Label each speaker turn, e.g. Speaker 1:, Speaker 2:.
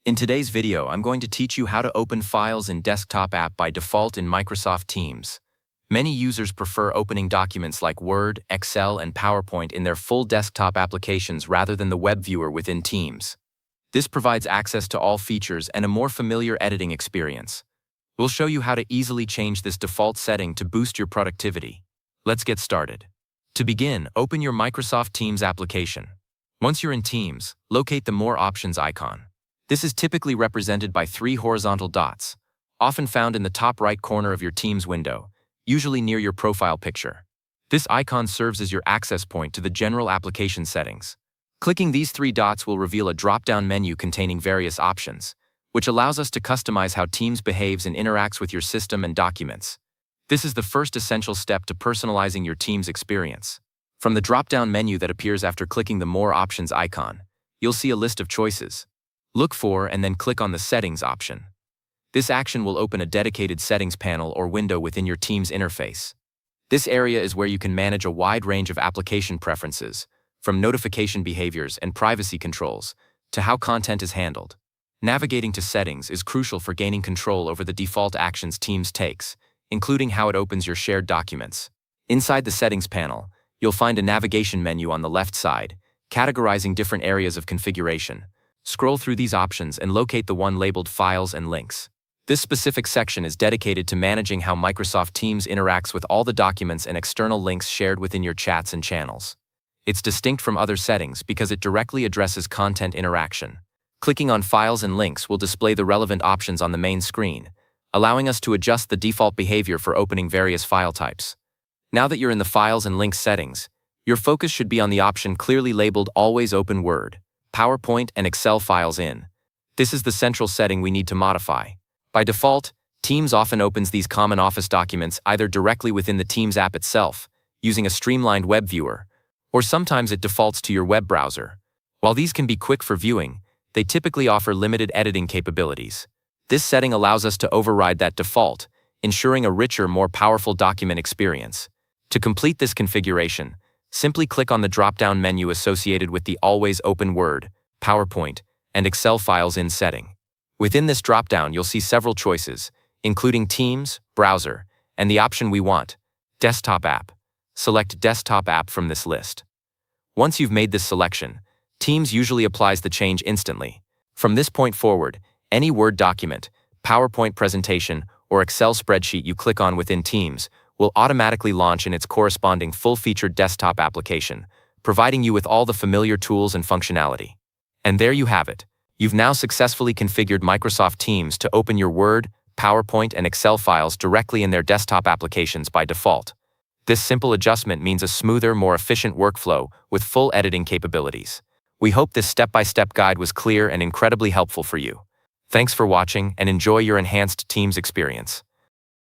Speaker 1: In today's video, I'm going to teach you how to open files in desktop app by default in Microsoft Teams. Many users prefer opening documents like Word, Excel, and PowerPoint in their full desktop applications rather than the web viewer within Teams. This provides access to all features and a more familiar editing experience. We'll show you how to easily change this default setting to boost your productivity. Let's get started. To begin, open your Microsoft Teams application. Once you're in Teams, locate the More Options icon. This is typically represented by 3 horizontal dots, often found in the top right corner of your Teams window, usually near your profile picture. This icon serves as your access point to the general application settings. Clicking these 3 dots will reveal a drop-down menu containing various options, which allows us to customize how Teams behaves and interacts with your system and documents. This is the first essential step to personalizing your Teams experience. From the drop-down menu that appears after clicking the More Options icon, you'll see a list of choices. Look for and then click on the Settings option. This action will open a dedicated settings panel or window within your Teams interface. This area is where you can manage a wide range of application preferences, from notification behaviors and privacy controls to how content is handled. Navigating to settings is crucial for gaining control over the default actions Teams takes, including how it opens your shared documents. Inside the settings panel, you'll find a navigation menu on the left side, categorizing different areas of configuration. Scroll through these options and locate the one labeled Files and Links. This specific section is dedicated to managing how Microsoft Teams interacts with all the documents and external links shared within your chats and channels. It's distinct from other settings because it directly addresses content interaction. Clicking on Files and Links will display the relevant options on the main screen, allowing us to adjust the default behavior for opening various file types. Now that you're in the Files and Links settings, your focus should be on the option clearly labeled Always Open Word, PowerPoint, and Excel files in. This is the central setting we need to modify. By default, Teams often opens these common Office documents either directly within the Teams app itself, using a streamlined web viewer, or sometimes it defaults to your web browser. While these can be quick for viewing, they typically offer limited editing capabilities. This setting allows us to override that default, ensuring a richer, more powerful document experience. To complete this configuration, simply click on the drop-down menu associated with the Always Open Word, PowerPoint, and Excel files in setting. Within this drop-down, you'll see several choices, including Teams, Browser, and the option we want, Desktop App. Select Desktop App from this list. Once you've made this selection, Teams usually applies the change instantly. From this point forward, any Word document, PowerPoint presentation, or Excel spreadsheet you click on within Teams will automatically launch in its corresponding full-featured desktop application, providing you with all the familiar tools and functionality. And there you have it. You've now successfully configured Microsoft Teams to open your Word, PowerPoint, and Excel files directly in their desktop applications by default. This simple adjustment means a smoother, more efficient workflow with full editing capabilities. We hope this step-by-step guide was clear and incredibly helpful for you. Thanks for watching and enjoy your enhanced Teams experience.